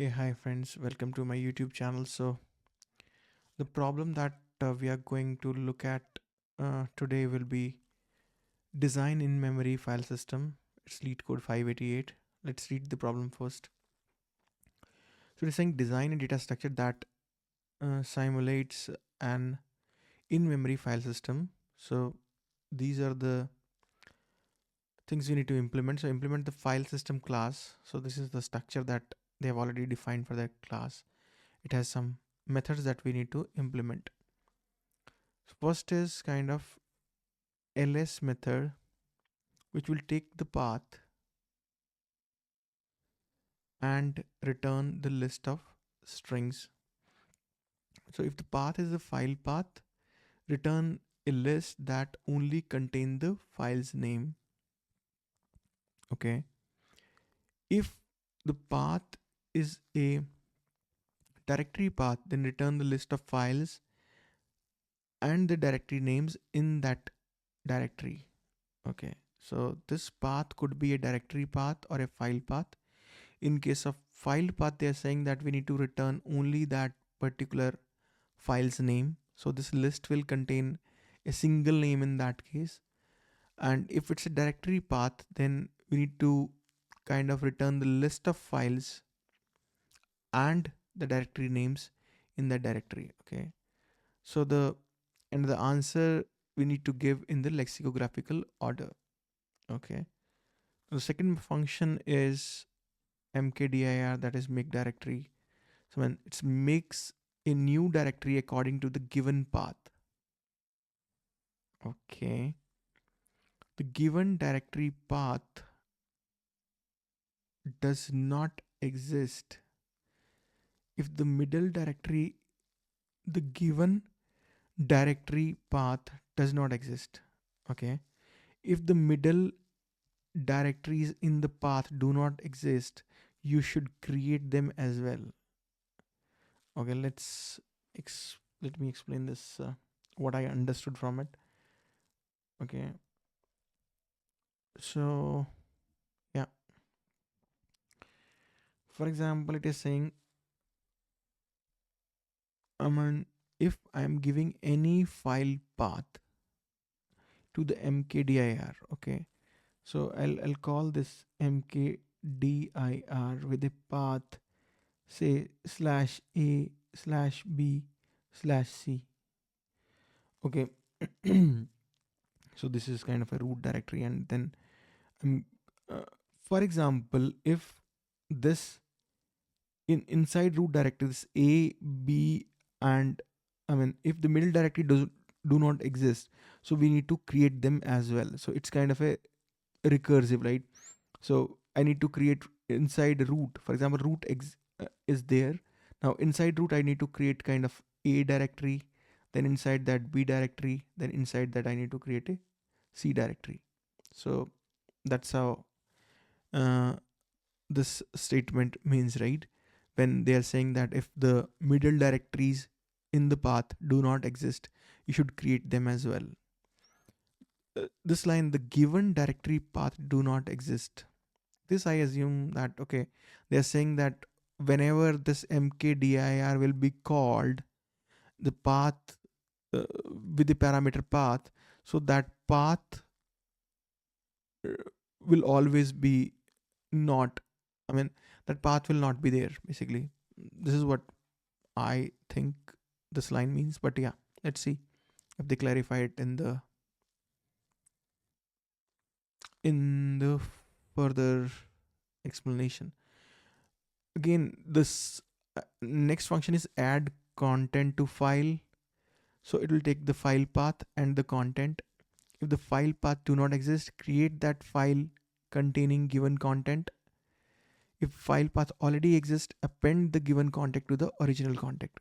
Hey, hi friends, welcome to my YouTube channel. So, the problem that we are going to look at today will be design in memory file system. It's Leetcode 588. Let's read the problem first. So, it's saying design a data structure that simulates an in memory file system. So, these are the things we need to implement. So, implement the file system class. So, this is the structure that they have already defined for that class. It has some methods that we need to implement. So first is kind of ls method, which will take the path and return the list of strings. So if the path is the file path, return a list that only contain the file's name. Okay. If the path is a directory path, then return the list of files and the directory names in that directory. Okay. So this path could be a directory path or a file path. In case of file path, they are saying that we need to return only that particular file's name. So this list will contain a single name in that case. And if it's a directory path, then we need to kind of return the list of files and the directory names in that directory. Okay. So the answer we need to give in the lexicographical order. Okay. The second function is mkdir, that is make directory. So when it makes a new directory according to the given path. Okay. The given directory path does not exist if the middle directory, the given directory path does not exist. Okay. If the middle directories in the path do not exist, you should create them as well. Okay, let me explain this, what I understood from it. Okay, so yeah, for example, it is saying, I mean, if I am giving any file path to the mkdir, okay, so I'll call this mkdir with a path, say /a/b/c. Okay, so this is kind of a root directory, and then um, uh, for example, if this inside root directories A, B, and I mean, if the middle directory do not exist, so we need to create them as well. So it's kind of a recursive, right? So I need to create inside root. For example, is there. Now inside root, I need to create kind of A directory. Then inside that B directory. Then inside that I need to create a C directory. So that's how uh, this statement means, right? When they are saying that if the middle directories in the path do not exist, you should create them as well. This line, the given directory path do not exist. This I assume that, okay, they are saying that whenever this mkdir will be called, the path with the parameter path, so that path uh, will always be not, I mean, that path will not be there, basically. This is what I think this line means, but yeah, let's see if they clarify it in the further explanation. Again, this next function is add content to file. So it will take the file path and the content. If the file path do not exist, create that file containing given content. If file path already exists, append the given content to the original content.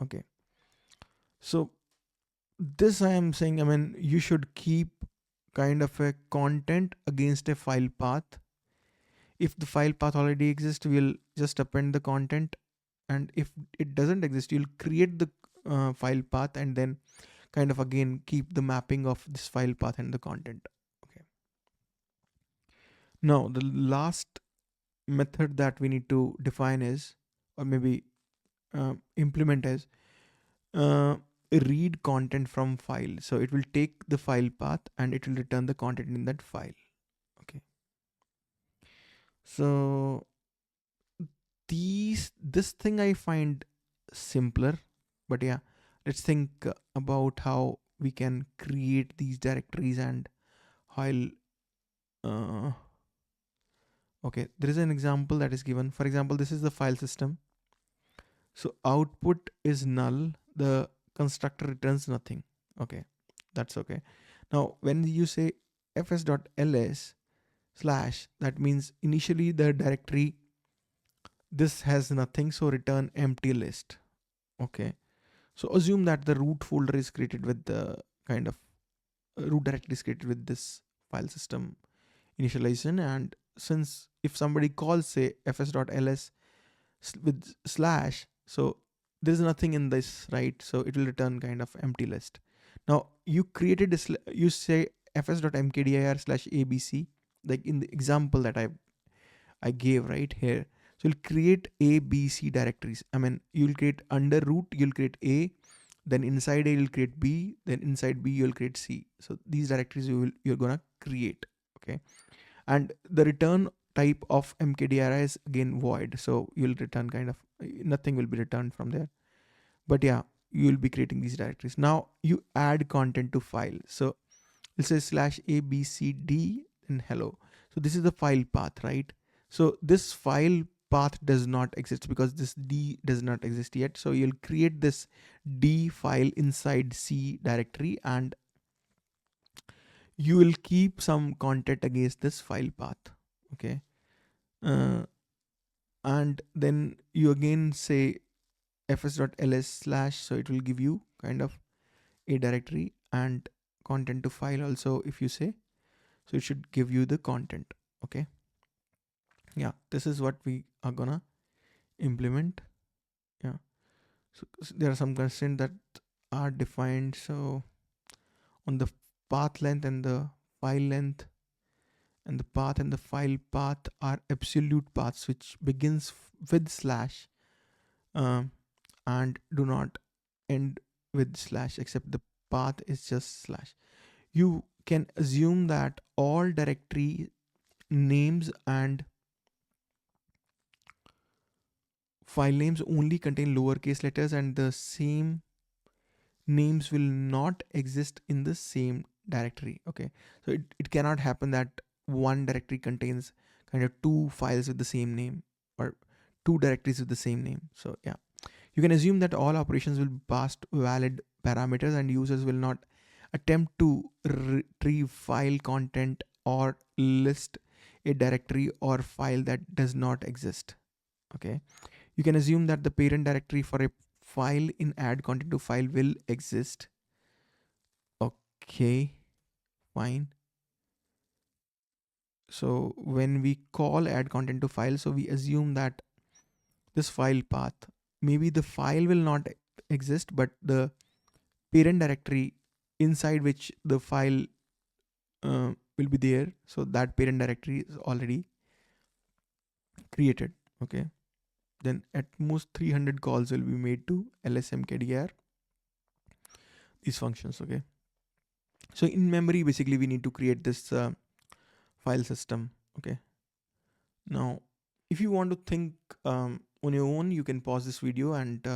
Okay. So this I am saying, I mean, you should keep kind of a content against a file path. If the file path already exists, we'll just append the content. And if it doesn't exist, you'll create the file path and then kind of again keep the mapping of this file path and the content. Okay. Now the last method that we need to define is or maybe implement as uh, read content from file. So it will take the file path and it will return the content in that file. Okay. So this thing I find simpler, but yeah, let's think about how we can create these directories and how I'll uh, okay, there is an example that is given. For example, this is the file system. So output is null. The constructor returns nothing. Okay, that's okay. Now, when you say fs.ls slash, that means initially the directory this has nothing, so return empty list. Okay, so assume that the root folder is created with the kind of root directory is created with this file system initialization, and since if somebody calls say fs.ls with slash, so there's nothing in this, right? So it will return kind of empty list. Now you created this, you say fs.mkdir slash abc, like in the example that I gave right here. So you'll create a b c directories. I mean, you'll create under root, you'll create a, then inside a you'll create b, then inside b you'll create c. So these directories you're gonna create. Okay, and the return type of mkdir is again void, so you'll return kind of nothing will be returned from there. But yeah, you'll be creating these directories. Now you add content to file. So it says slash abcd and hello. So this is the file path, right? So this file path does not exist because this d does not exist yet. So you'll create this d file inside c directory, and you will keep some content against this file path. Okay, uh, and then you again say fs.ls slash, so it will give you kind of a directory and content to file also if you say, so it should give you the content. Okay, yeah, this is what we are gonna implement. Yeah, so there are some constraints that are defined. So on the path length and the file length, and the path and the file path are absolute paths which begins with slash, um, and do not end with slash, except the path is just slash. You can assume that all directory names and file names only contain lowercase letters, and the same names will not exist in the same directory. Okay, so it cannot happen that one directory contains kind of two files with the same name, or two directories with the same name. So yeah, you can assume that all operations will be passed valid parameters, and users will not attempt to retrieve file content or list a directory or file that does not exist. Okay, you can assume that the parent directory for a file in add content to file will exist. Okay, fine. So when we call add content to file, so we assume that this file path, maybe the file will not exist, but the parent directory inside which the file will be there, so that parent directory is already created. Okay, then at most 300 calls will be made to lsmkdir, these functions. Okay, so in memory basically we need to create this file system. Okay, now if you want to think on your own, you can pause this video, and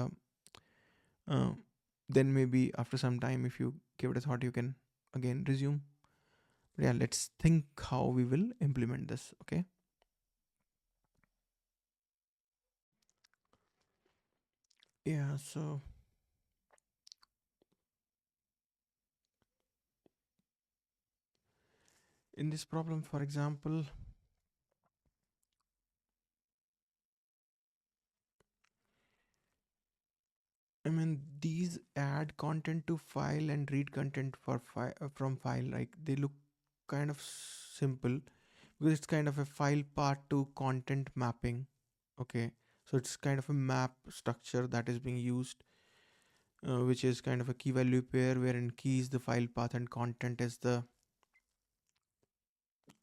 uh, then maybe after some time, if you give it a thought, you can again resume. But yeah, let's think how we will implement this. Okay, yeah, so in this problem, for example, I mean, these add content to file and read content for from file, like they look kind of simple because it's kind of a file part to content mapping. Okay, so it's kind of a map structure that is being used, which is kind of a key value pair wherein key is the file path and content is the,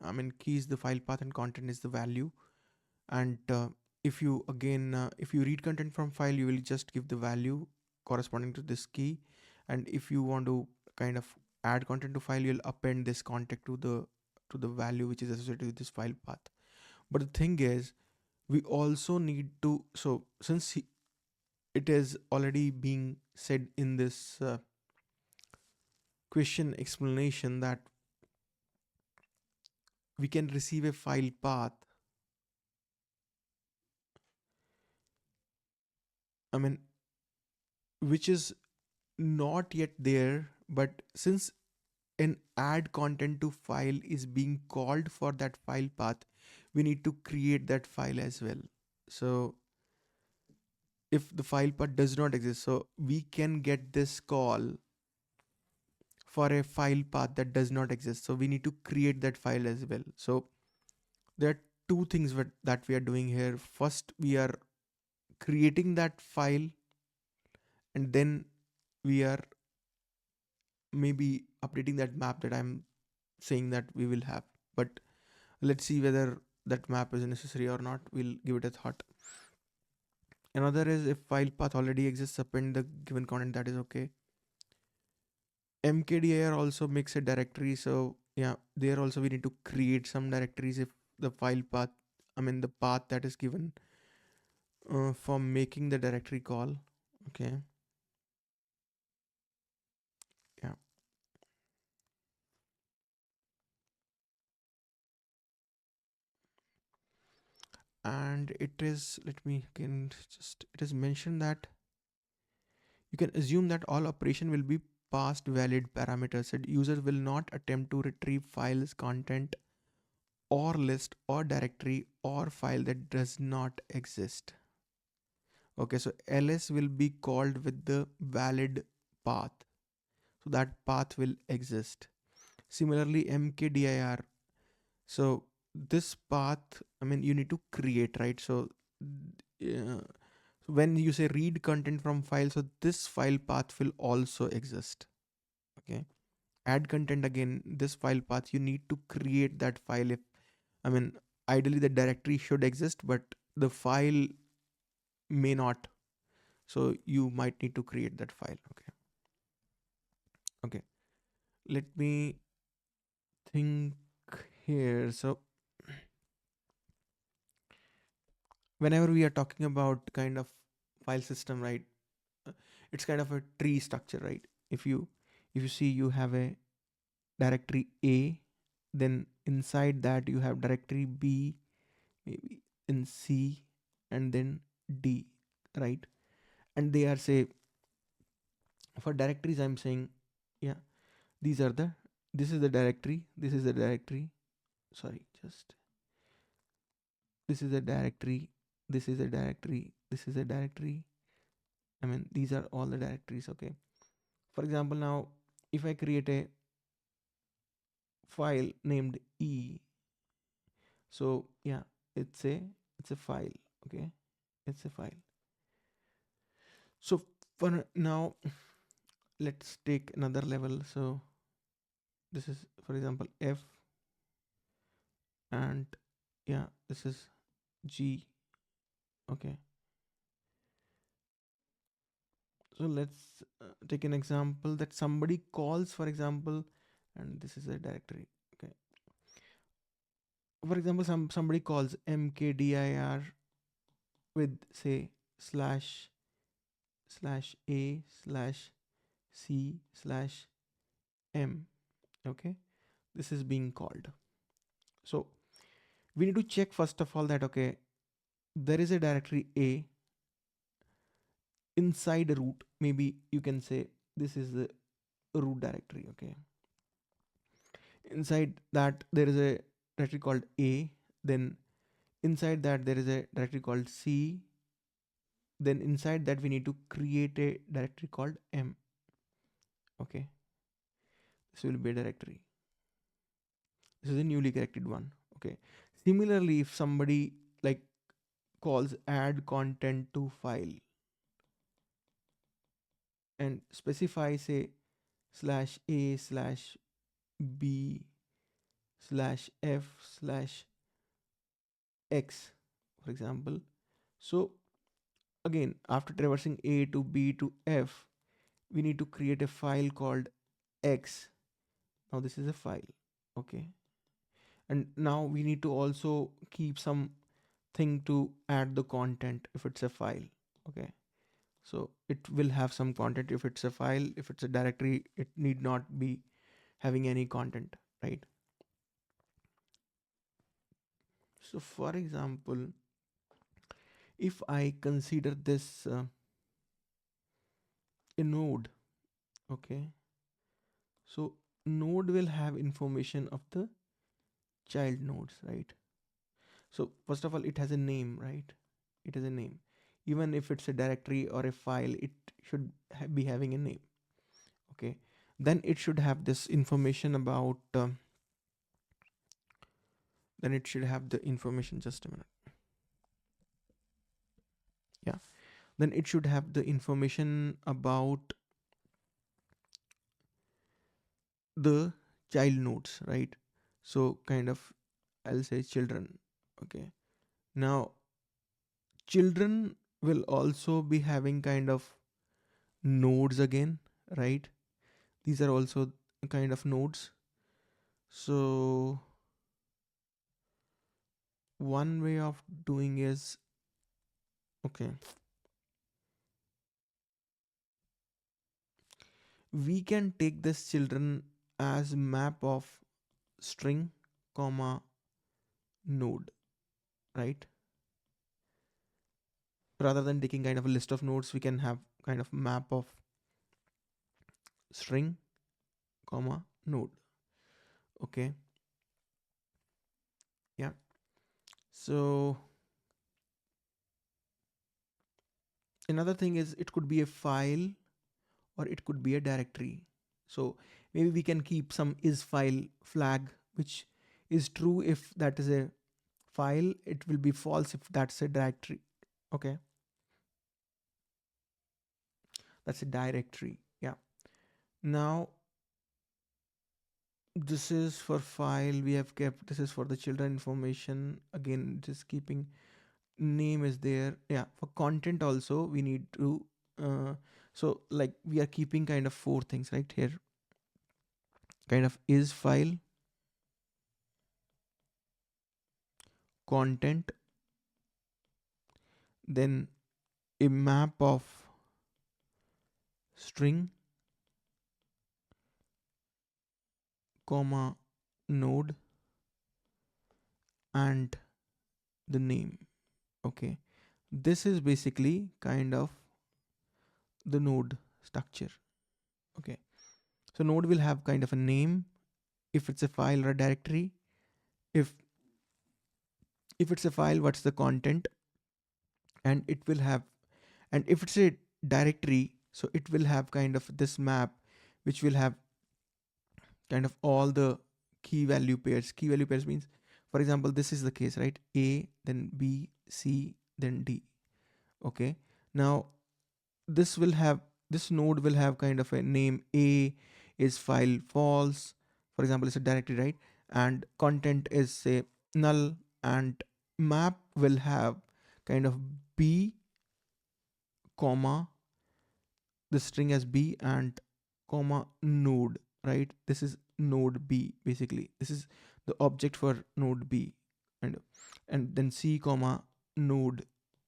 I mean, key is the file path and content is the value. And if you again if you read content from file, you will just give the value corresponding to this key, and if you want to kind of add content to file, you'll append this content to the value which is associated with this file path. But the thing is, we also need to, so since it is already being said in this question explanation that we can receive a file path, I mean, which is not yet there, but since an add content to file is being called for that file path, we need to create that file as well. So if the file path does not exist, so we can get this call for a file path that does not exist, so we need to create that file as well. So there are two things that we are doing here. First, we are creating that file, and then we are maybe updating that map that I'm saying that we will have. But let's see whether that map is necessary or not. We'll give it a thought. Another is, if file path already exists, append the given content, that is okay. mkdir also makes a directory, so yeah, there also we need to create some directories if the file path, I mean the path that is given for making the directory call. Okay, yeah. And it is, let me again just, it is mentioned that you can assume that all operation will be passed valid parameters, said users will not attempt to retrieve files content or list or directory or file that does not exist. Okay, so ls will be called with the valid path, so that path will exist. Similarly, mkdir, so this path, I mean, you need to create, right? So when you say read content from file, so this file path will also exist. Okay, add content, again this file path, you need to create that file. If, I mean, ideally the directory should exist, but the file may not, so you might need to create that file. Okay, okay, let me think here. So whenever we are talking about kind of file system, right, uh, it's kind of a tree structure, right? If you see, you have a directory A, then inside that you have directory B, maybe in C, and then D, right? And they are, say, for directories I'm saying, yeah, these are the, this is the directory, this is the directory, sorry, just, this is a directory, this is a directory, this is a directory, I mean these are all the directories. Okay, for example, now if I create a file named E, so yeah, it's a it's a file. Okay, it's a file. So for now, let's take another level. So this is, for example, F, and yeah, this is G. Okay, so let's take an example that somebody calls, for example, and this is a directory. Okay, for example, somebody calls mkdir with, say, slash a slash c slash m. Okay, this is being called. So we need to check first of all that, okay, there is a directory A inside a root. Maybe you can say this is the root directory. Okay, inside that there is a directory called A, then inside that there is a directory called C, then inside that we need to create a directory called M. Okay, this will be a directory, this is a newly created one. Okay, similarly, if somebody like calls add content to file and specify, say, slash a slash b slash f slash x, for example, So again, after traversing A to B to F, we need to create a file called X. Now this is a file. Okay. And now we need to also keep some thing to add the content if it's a file. Okay. So it will have some content if it's a file. If it's a directory, it need not be having any content, right? So for example, if I consider this a node, okay, so node will have information of the child nodes, right? So first of all, it has a name, right? It has a name. Even if it's a directory or a file, it should be having a name. Okay. Then it should have this information about. Then it should have the information. Just a minute. Yeah. Then it should have the information about the child nodes, right? So kind of, I'll say children. Okay. Now children will also be having kind of nodes again, right? These are also kind of nodes. So one way of doing is, okay, we can take this children as map of string comma node, right? Rather than taking kind of a list of nodes, we can have kind of map of string comma node. Okay. Yeah. So another thing is it could be a file or it could be a directory. So maybe we can keep some is file flag, which is true if that is a file. It will be false if that's a directory. Okay. That's a directory. Yeah. Now this is for file we have kept. This is for the children information. Again, just keeping name is there. Yeah. For content also we need to so like we are keeping kind of four things right here. Kind of is file, content, then a map of string comma node and the name. Okay, this is basically kind of the node structure. Okay, so node will have kind of a name if it's a file or a directory. If if it's a file, what's the content, and it will have, and if it's a directory, so it will have kind of this map which will have kind of all the key value pairs means, for example, this is the case, right? A, then B, C, then D. Okay. Now this will have, this node will have kind of a name. A is file false, for example, it's a directory, right? And content is say null, and map will have kind of B comma the string as B and comma node, right? This is node B basically. This is the object for node B, and then C comma node.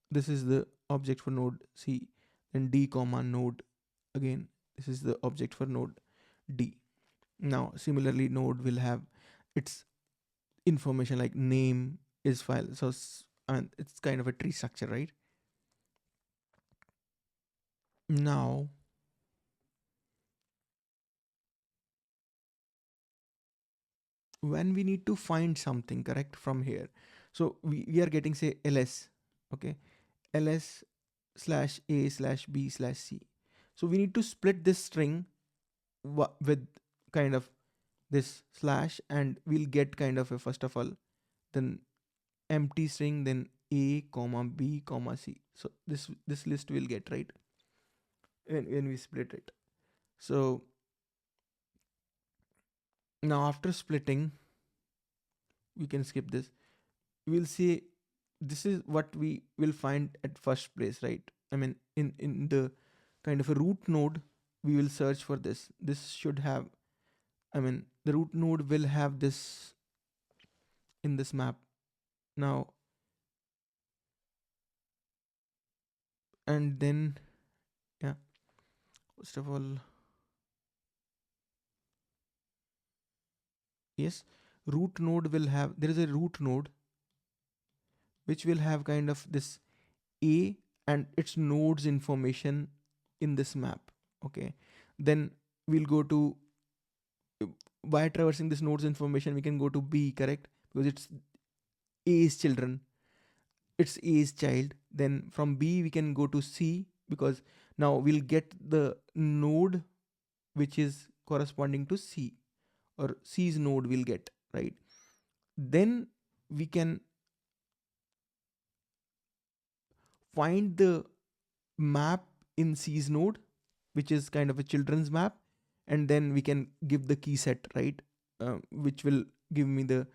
This is the object for node C. Then D comma node. Again, this is the object for node D. Now, similarly, node will have its information like name is file. So, I mean, it's kind of a tree structure, right? Now, when we need to find something correct from here, so we are getting say ls, okay, ls slash a slash b slash c. So we need to split this string with kind of this slash, and we'll get kind of a, first of all, then empty string, then a comma b comma c. So this list we'll get, right, when we split it. So now after splitting, we can skip this. We'll see this is what we will find at first place, right? I mean, in the kind of a root node, we will search for this. This should have, I mean, the root node will have this in this map. Now, and then, yeah, first of all, yes, root node will have, there is a root node which will have kind of this A and its nodes information in this map. Okay. Then we'll go to, by traversing this nodes information, we can go to B, correct? Because it's A's children, it's A's child. Then from B, we can go to C because now we'll get the node which is corresponding to C, or C's node we'll get, right? Then we can find the map in C's node, which is kind of a children's map, and then we can give the key set, right? Which will give me the,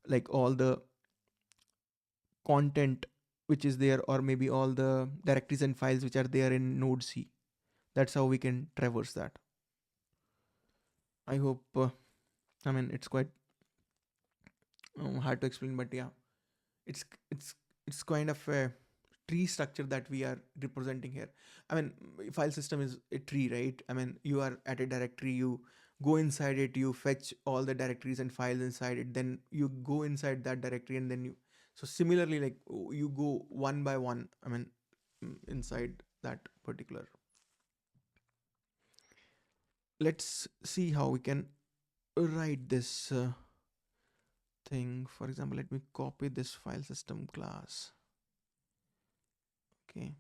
like, all the content which is there, or maybe all the directories and files which are there in node C. That's how we can traverse that. I hope, I mean, it's quite hard to explain, but yeah, it's it's it's kind of a tree structure that we are representing here. I mean, file system is a tree, right? I mean, you are at a directory, you go inside it, you fetch all the directories and files inside it, then you go inside that directory, and then you, so similarly, like, you go one by one, I mean, inside that particular. Let's see how we can write this thing. For example, let me copy this file system class. Okay.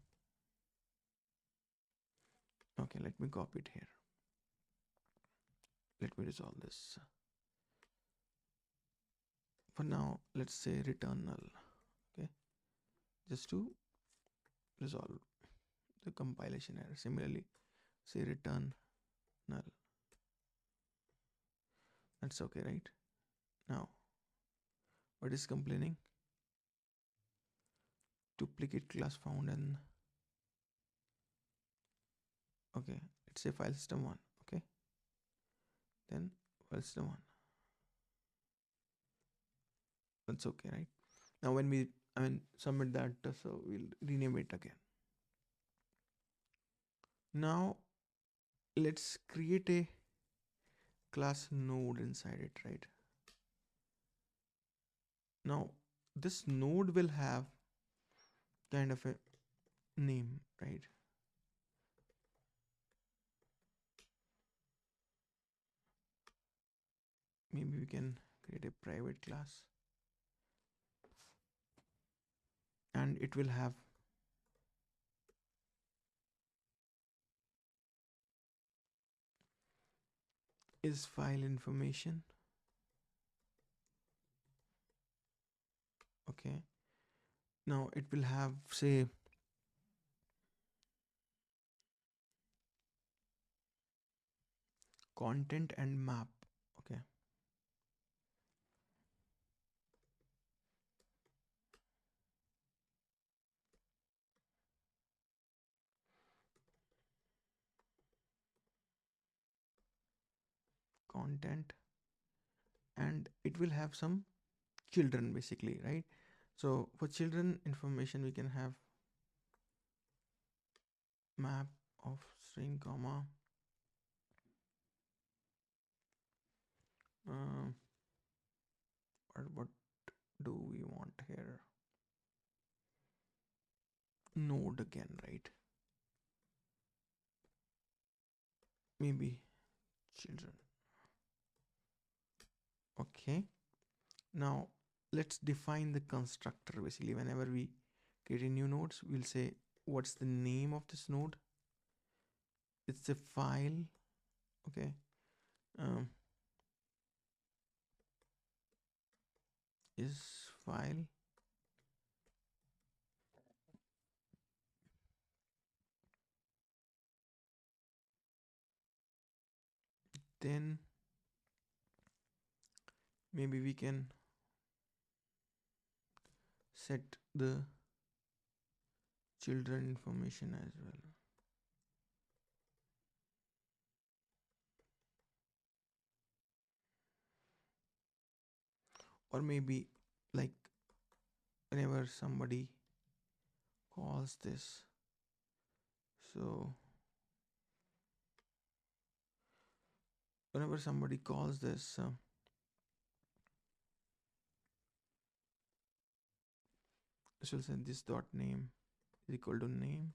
Okay, let me copy it here. Let me resolve this. For now, let's say return null. Okay, just to resolve the compilation error. Similarly, say return null. That's okay, right? Now, what is complaining? Duplicate class found, and okay, let's say file system one. Okay, then file system one. That's okay, right? Now, when we, I mean, submit that, so we'll rename it again. Now, let's create a class node inside it, right? Now, this node will have kind of a name, right? Maybe we can create a private class, and it will have is file information. Okay, now it will have, say, content and map. Okay, content, and it will have some children basically, right? So for children information, we can have map of string comma uh, what do we want here? Node again, right? Maybe children. Okay, now let's define the constructor. Basically, whenever we create a new nodes, we'll say what's the name of this node. It's a file. Okay, um, is file. Then maybe we can set the children information as well. Or maybe like whenever somebody calls this, so whenever somebody calls this, she'll say this dot name is equal to name,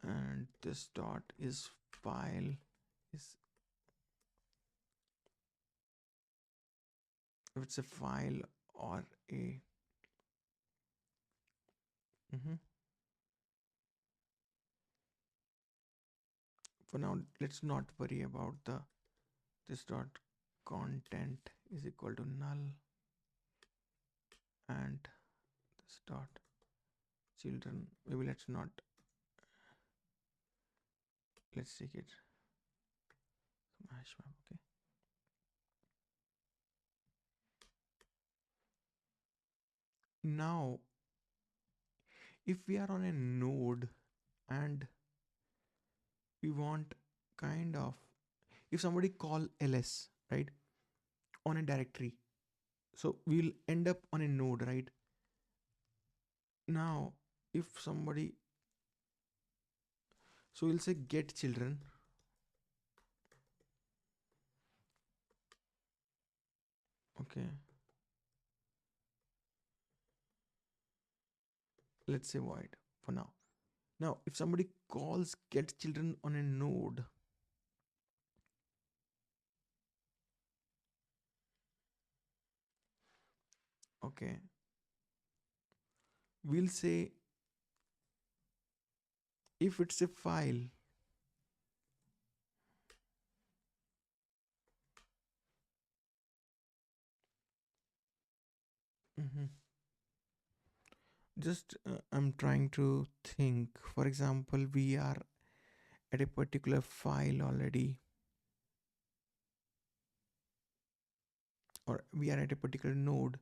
and this dot is file is, if it's a file or a mhm. For now, let's not worry about the this dot content is equal to null, and this dot children, maybe let's not, let's take it some hash map. Okay, now if we are on a node and we want kind of, if somebody call ls, right, on a directory, so we'll end up on a node, right? Now if somebody, so we'll say get children, okay, let's say void for now. Now if somebody calls get children on a node, okay, we'll say if it's a file, mhm. Just I'm trying to think. For example, we are at a particular file already, or we are at a particular node.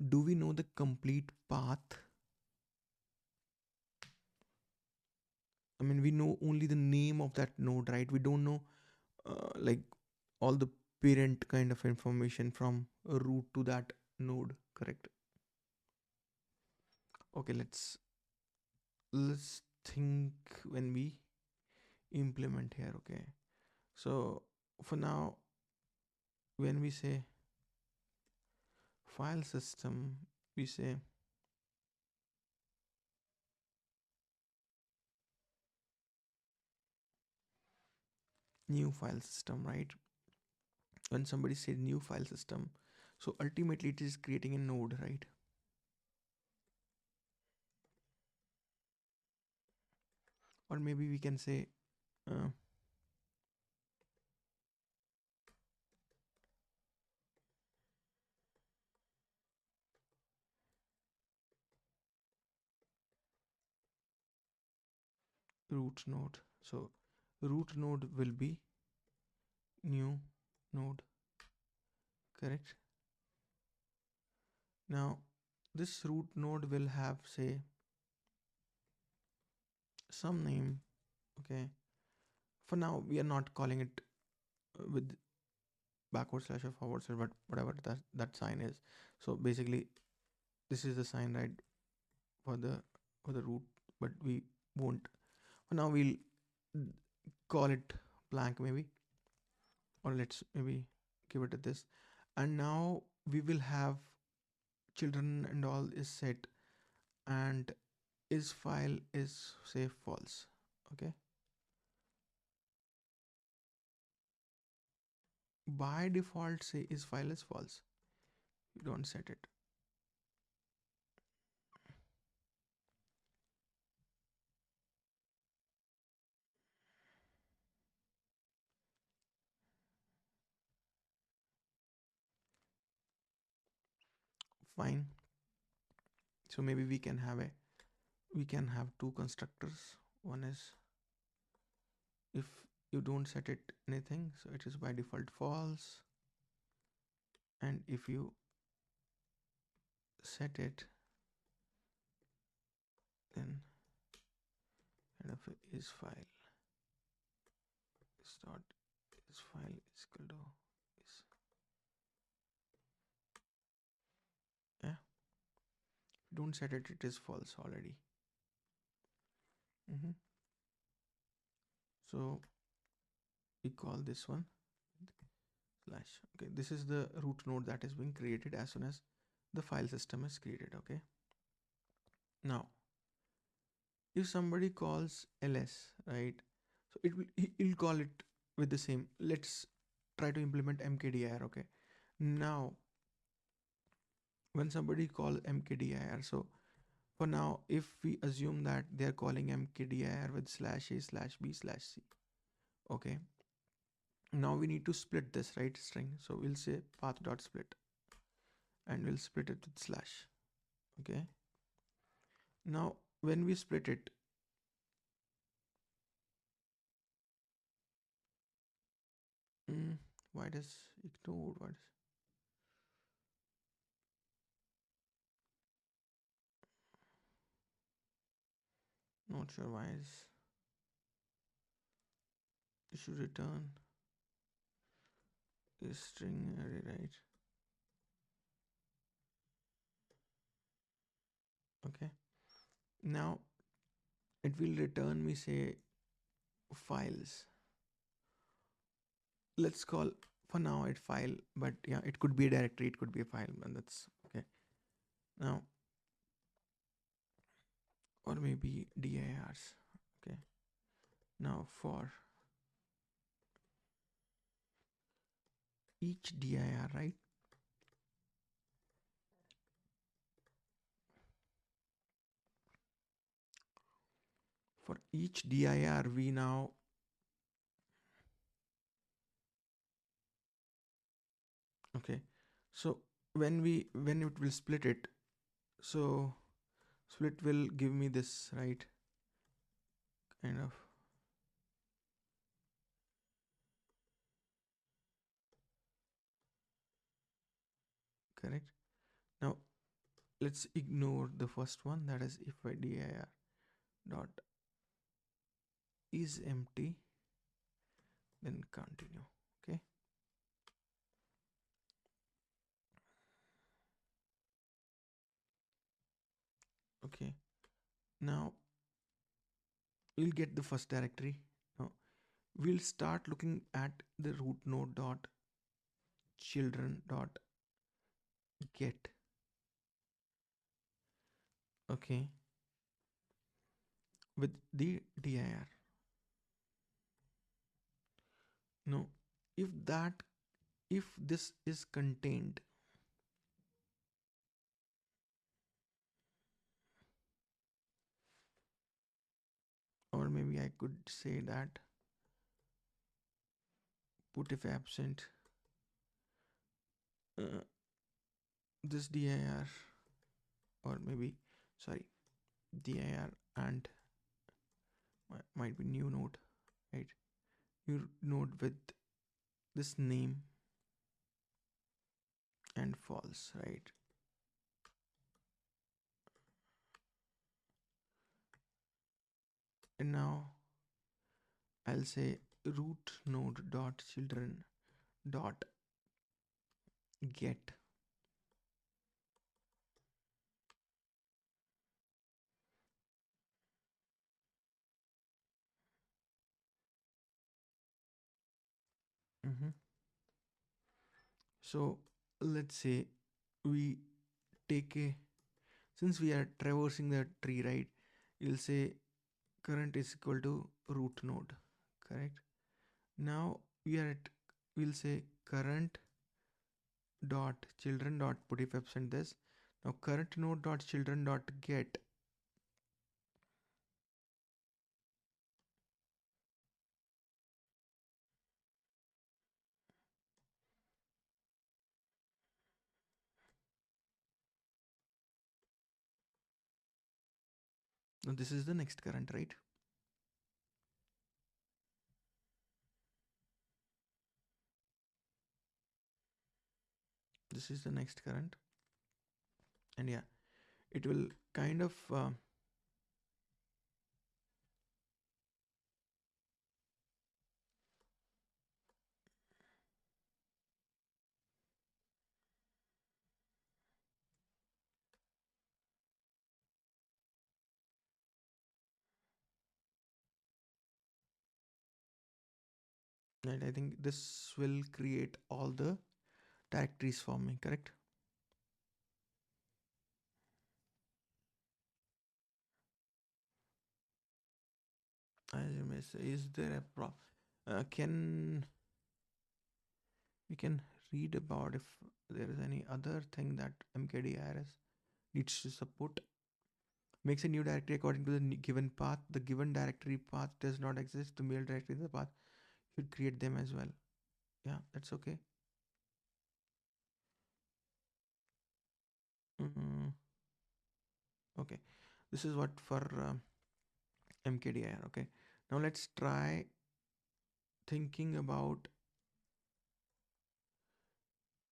Do we know the complete path? I mean, we know only the name of that node, right? We don't know like all the parent kind of information from a root to that node, correct? Okay, let's think when we implement here. Okay, so for now, when we say file system, we say new file system, right? When somebody said new file system, so ultimately it is creating a node, right? Or maybe we can say uh, root node. So root node will be new node, correct? Now this root node will have, say, some name. Okay, for now we are not calling it with backward slash or forward slash, but whatever that sign is. So basically this is the sign, right, for the root, but we won't, for now we'll call it blank maybe, or let's maybe give it a this. And now we will have children and all is set, and is file is, say, false. Okay, by default say is file is false, you don't set it. Fine, so maybe we can have two constructors. One is if you don't set it anything, so it is by default false. and if you set it, then kind of is file is dot is file is equal to is, yeah, don't set it, it is false already. hmm so we call this one slash. Okay, this is the root node that is being created as soon as the file system is created. Okay, now if somebody calls ls, right, so he'll call it with the same. Let's try to implement mkdir. Okay, now when somebody calls mkdir, so for now if we assume that they're calling mkdir with slash a slash b slash c. Okay, now we need to split this, right, string. So we'll say path dot split and we'll split it with slash. Okay, now when we split it, mm, why does ignore, what is, not sure why is it should return is string array, right? Okay, now it will return me say files. Let's call for now it file, but yeah, it could be a directory, it could be a file, and that's okay. Now, or maybe dirs. Okay, now for each dir, right, for each dir we now, okay, so when it will split it, so split will give me this, right, kind of. Correct. Now let's ignore the first one, that is if I dir dot is empty, then continue. Okay, okay, now we'll get the first directory. Now we'll start looking at the root node dot children dot get. Okay, with the dir. Now if that, if this is contained, or maybe I could say that put if absent uh, this dir, or maybe sorry, dir and might be new node, right, new node with this name and false, right. And now I'll say root node dot children dot get. Mhm. So let's say we take a, since we are traversing the tree, right, you'll say current is equal to root node, correct. Now we are at, we'll say current dot children dot put if absent this. Now current node dot children dot get. Now this is the next current, right. This is the next current, and yeah, it will kind of and I think this will create all the directories for me, correct? As you may say, is there a can we can read about if there is any other thing that mkdirs needs to support. Makes a new directory according to the given path. The given directory path does not exist. The mail directory in the path should create them as well. Yeah, that's okay. Mm, okay, this is what for mkdir. Okay, now let's try thinking about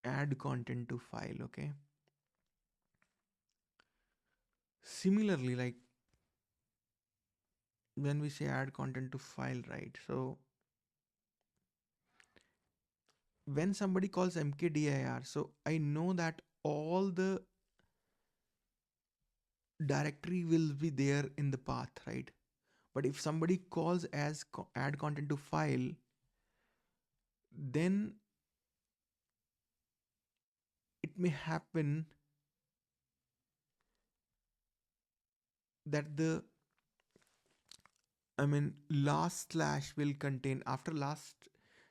add content to file. Okay, similarly, like when we say add content to file, right? So when somebody calls mkdir, so I know that all the directory will be there in the path, right? But if somebody calls as add content to file, then it may happen that the, I mean, last slash will contain, after last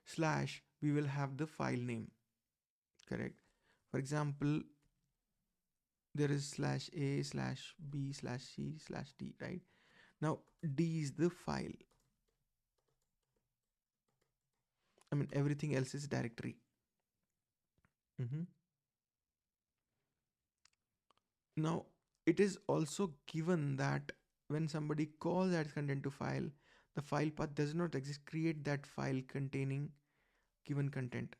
slash, we will have the file name, correct? For example, there is slash a slash b slash c slash d, right? Now, d is the file. I mean, everything else is directory. Mhm. Now, it is also given that when somebody calls adds content to file, the file path does not exist. Create that file containing given content.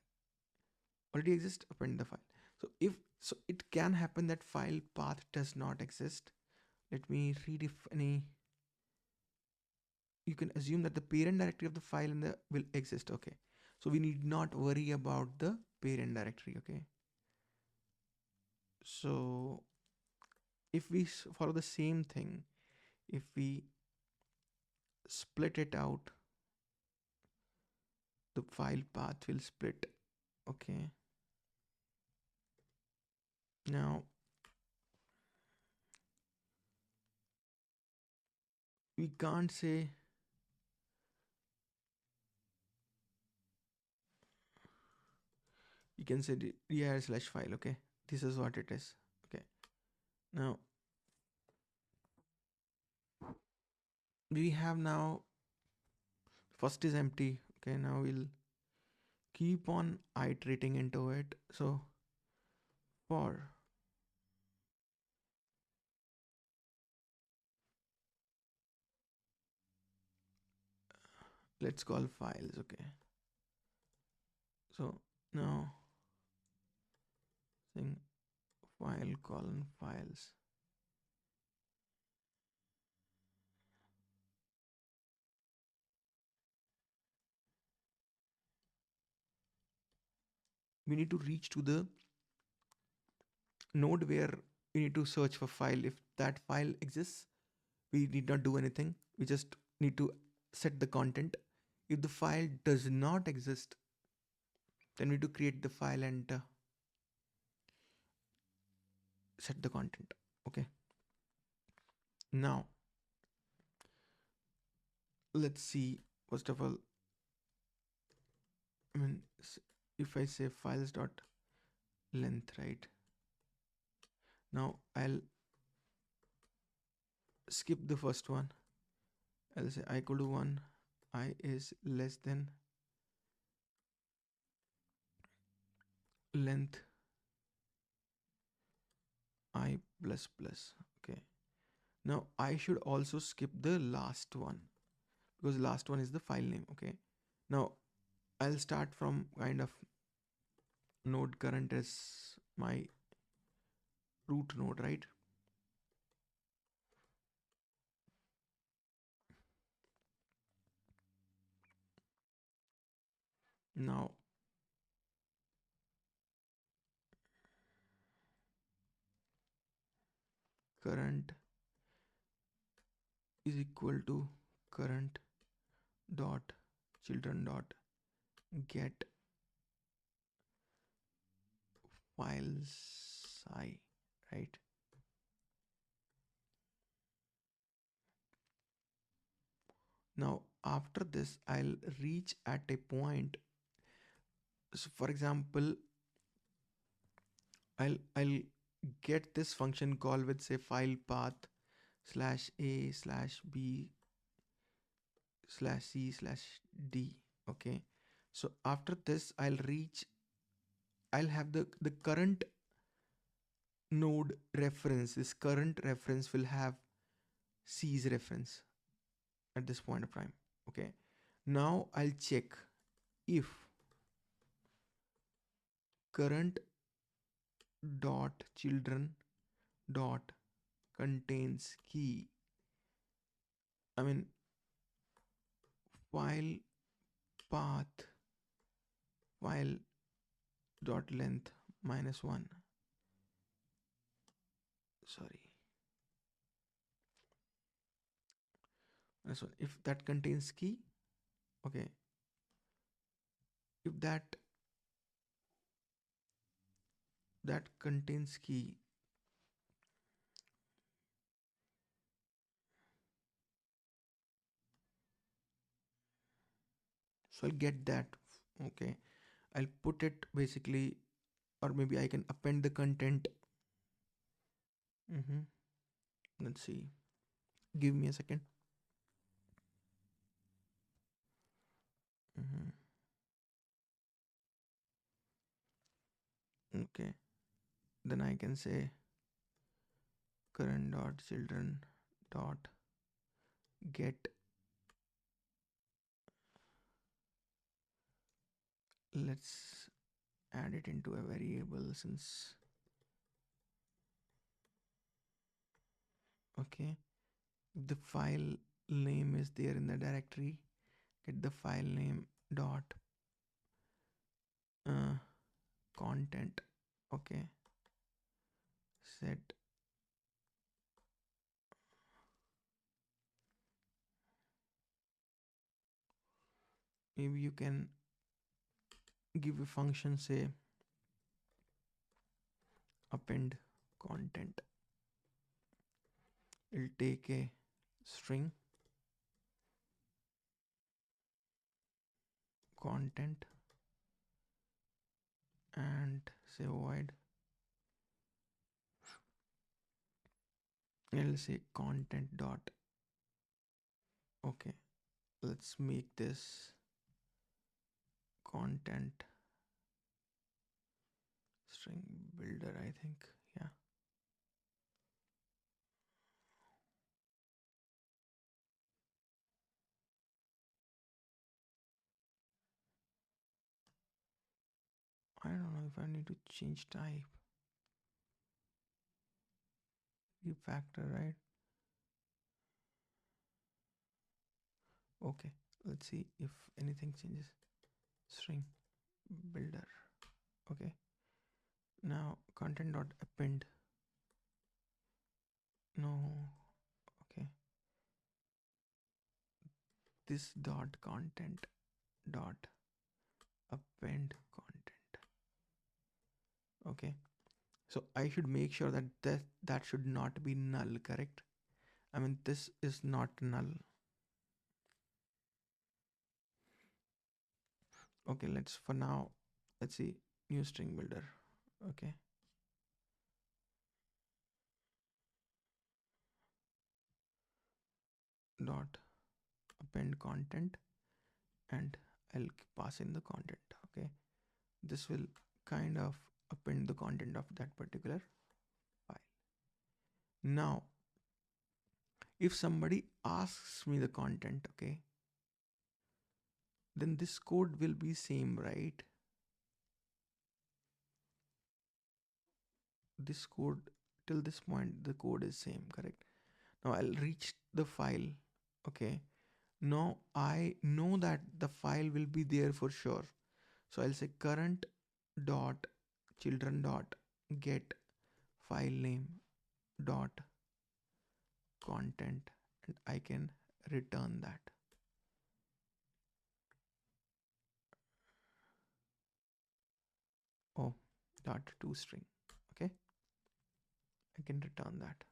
Already exists, append the file. So if so, it can happen that file path does not exist. Let me read if any. You can assume that the parent directory of the file and the will exist. Okay, so we need not worry about the parent directory. Okay, so if we follow the same thing, if we split it out, the file path will split. Okay, now we can't say, you can say dir slash file. Okay, this is what it is. Okay, now we have now first is empty. Okay, now we'll keep on iterating into it. So for, let's call files. Okay, so now saying file colon files. We need to reach to the node where we need to search for file. If that file exists, we need not do anything. We just need to set the content. If the file does not exist, then we need to create the file and set the content. Okay, now let's see. First of all, I mean, if I say files dot length, right? Now I'll skip the first one. I'll say I equal to 1, I is less than length I plus plus. Okay, now I should also skip the last one because last one is the file name. Okay, now I'll start from kind of node current as my root node, right? Now current is equal to current dot children dot get files I, right? Now after this I'll reach at a point. So for example, I'll get this function call with say file path slash a slash b slash c slash d. Okay, so after this I'll have the current node reference. This current reference will have c's reference at this point of time. Okay, now I'll check if current dot children dot contains key, I mean file path file dot length -1, sorry, -1, if that contains key. Okay, if that contains key, so I'll get that. Okay, I'll put it basically, or maybe I can append the content. Mm-hmm. Let's see, give me a second. Mm-hmm. Okay, then I can say current dot children dot get, let's add it into a variable since, okay, if the file name is there in the directory, get the file name dot uh, content. Okay, set, maybe you can give a function say append content. It'll take a string content and say void, it'll say content dot. Okay, let's make this content string builder, I think. Yeah, I don't know if I need to change type, refactor, right? Okay, let's see if anything changes. String builder. Okay, now content dot append, no, okay, this dot content dot append content. Okay, so I should make sure that that should not be null, correct? I mean, this is not null. Okay, let's, for now, let's see, new string builder. Okay, dot append content, and I'll pass in the content. Okay, this will kind of append the content of that particular file. Now if somebody asks me the content, okay, then this code will be same, right? this code, till this point the code is same, correct? Now I'll reach the file. Okay, now I know that the file will be there for sure, so I'll say current dot children dot get file name dot content, and I can return that. Oh, dot to string. Okay, I can return that.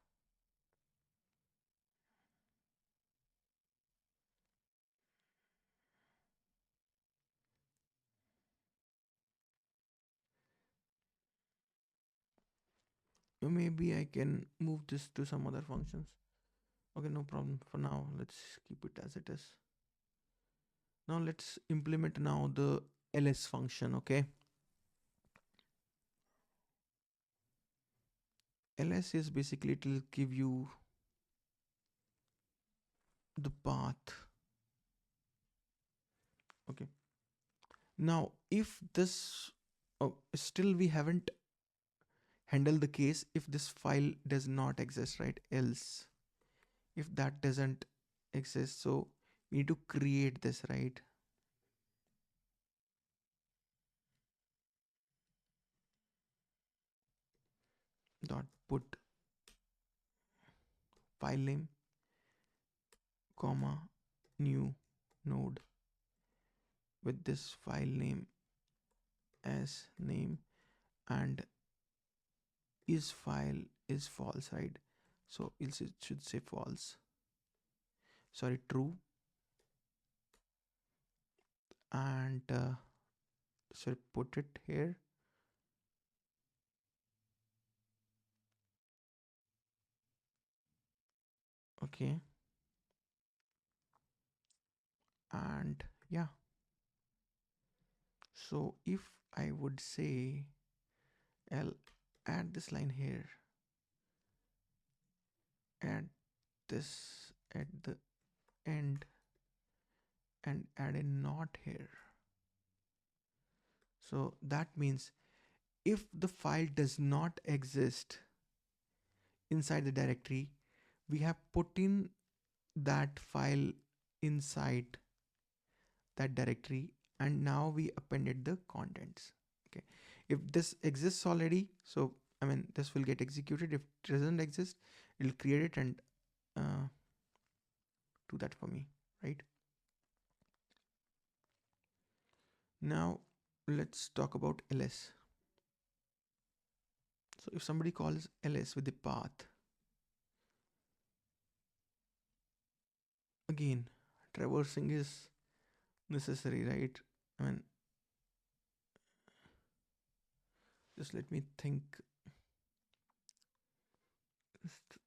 Or maybe I can move this to some other functions. Okay, no problem. For now, let's keep it as it is. Now let's implement now the ls function. Okay, ls is basically, it will give you the path. Okay, now if this, oh, still we haven't handled the case if this file does not exist, right? Else if that doesn't exist, so we need to create this, right? Dot put file name comma new node with this file name as name, and is file is false, right? So it should say false, sorry, true. And so put it here. Okay, and yeah, so if I would say I'll add this line here, add this at the end, and add a not here. So that means if the file does not exist inside the directory, we have put in that file inside that directory, and now we appended the contents. Okay, if this exists already, so I mean this will get executed. If it doesn't exist, it'll create it and do that for me, right? Now let's talk about ls. So if somebody calls ls with the path, again traversing is necessary, right? I mean, just let me think.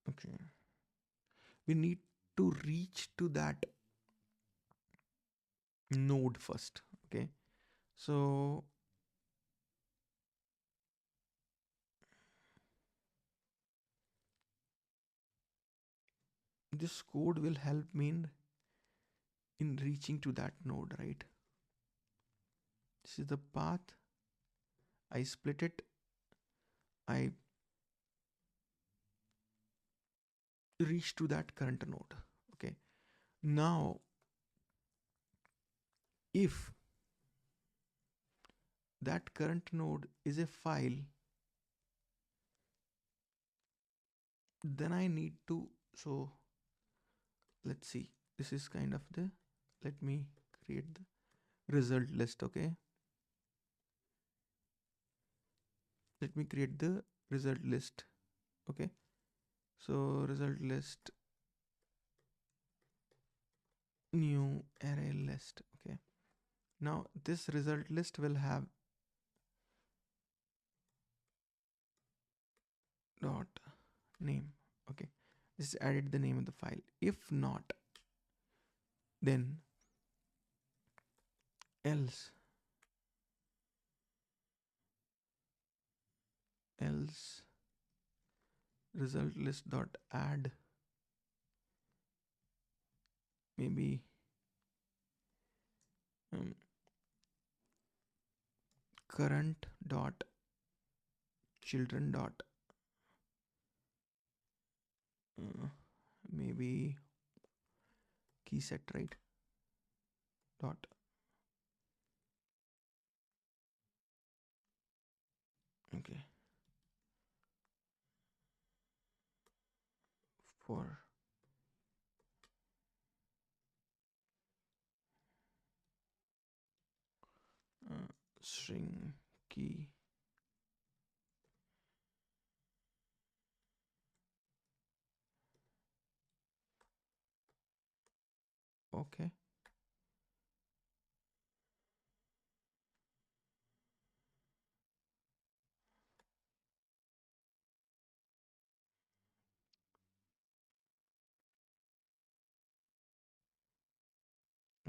Okay, we need to reach to that node first. Okay, so this code will help me in reaching to that node, right? This is the path. I split it. I reach to that current node. Okay, now if that current node is a file, then I need to, so let's see, this is kind of the, let me create the result list. Okay, let me create the result list. Okay, so result list new array list. Okay, now this result list will have dot name. Okay, just added the name of the file. If not, then else else result list dot add, maybe um, current dot children dot maybe key set, right? Dot. Okay. For string key. Okay.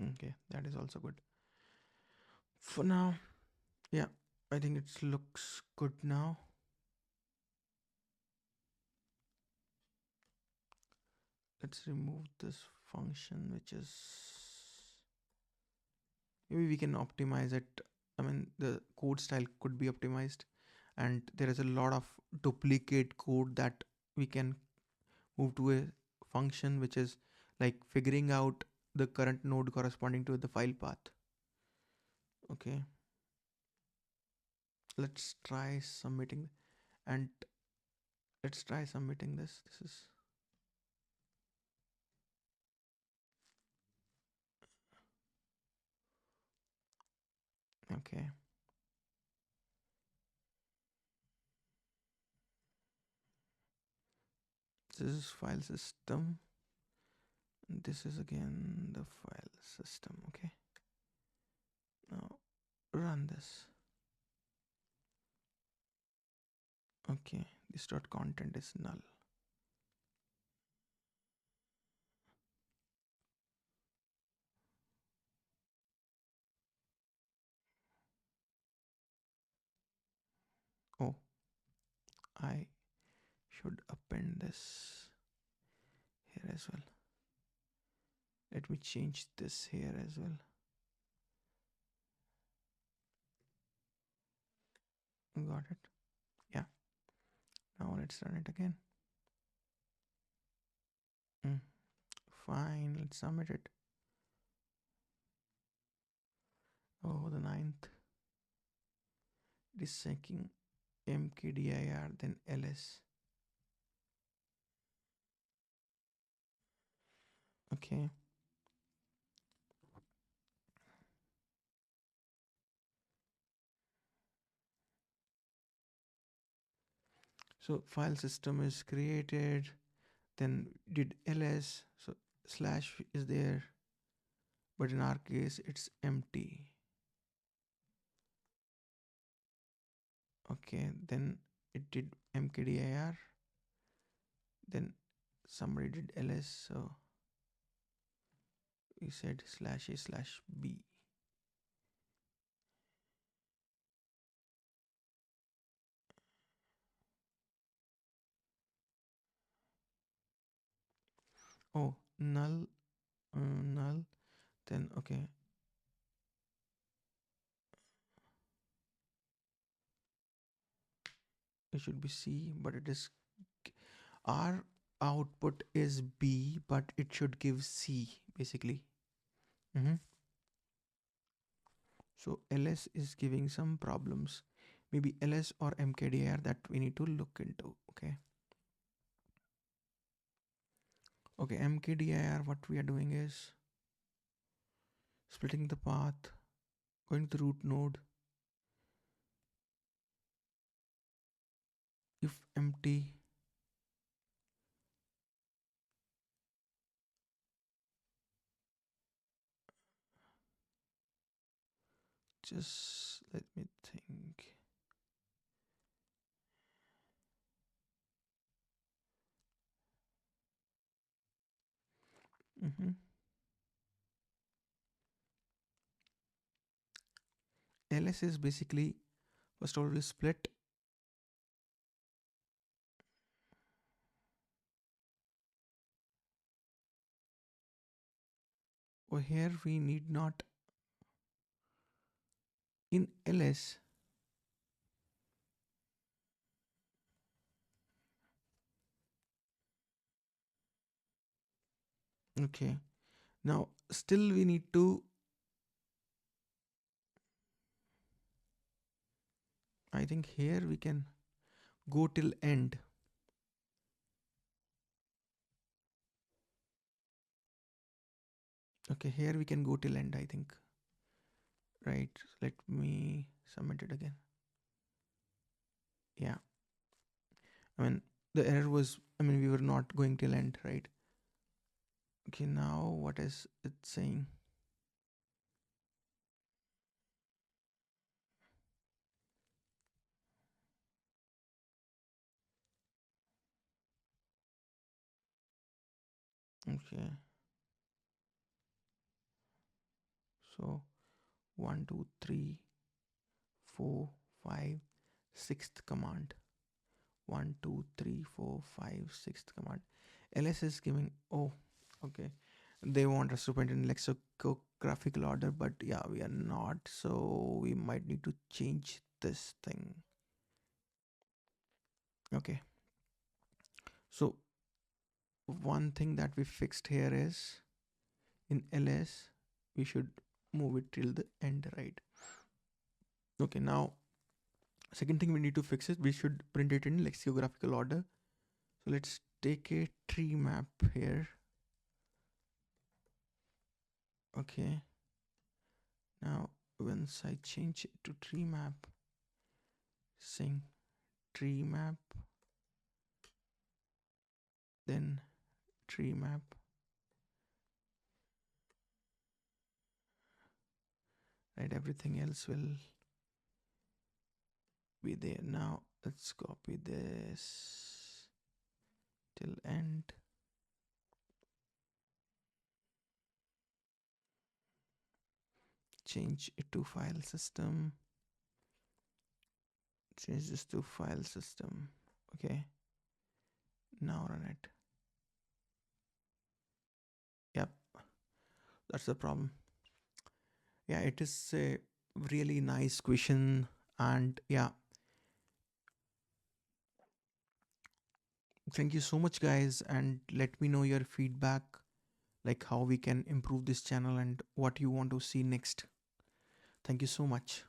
Okay, that is also good. For now, yeah, I think it looks good now. Let's remove this function, which is, maybe we can optimize it. I mean, the code style could be optimized, and there is a lot of duplicate code that we can move to a function which is like figuring out the current node corresponding to the file path. Okay, let's try submitting, and let's try submitting this. This is okay. This is file system. This is again the file system. Okay, now run this. Okay, this dot content is null. Oh, I should append this here as well. Let me change this here as well. Got it. Yeah. Now let's run it again. Mm, fine. Let's submit it. Oh, the ninth. It is checking mkdir then ls. Okay. So file system is created, then did ls, so slash is there, but in our case it's empty. Okay, then it did mkdir, then somebody did ls, so we said slash a slash b. Oh, null, null, then okay. It should be C, but it is, our output is B, but it should give C basically. So ls is giving some problems. Maybe ls or mkdir that we need to look into. Okay. Okay, mkdir, what we are doing is splitting the path, going to the root node. If empty, just let me think. Ls is basically, first of all, we split. Over here, we need not, in ls, Okay, now still we need to, I think here we can go till end. Okay, here we can go till end, I think. Right, let me submit it again. Yeah, I mean, the error was, I mean, we were not going till end, right? Okay, now what is it saying? Okay, so one, two, three, four, five, sixth command. One, two, three, four, five, sixth command. ls is giving, oh, okay, they want us to print in lexicographical order, but yeah, we are not, so we might need to change this thing. Okay, so one thing that we fixed here is in ls we should move it till the end, right? Okay, now second thing we need to fix is we should print it in lexicographical order. So let's take a tree map here. Okay, now once I change it to tree map, saying tree map, then tree map, right? Everything else will be there. Now let's copy this till end. Change it to file system. Change this to file system. Okay, now run it. Yep, that's the problem. Yeah, it is a really nice question. And yeah, thank you so much, guys. And let me know your feedback, like how we can improve this channel and what you want to see next. Thank you so much.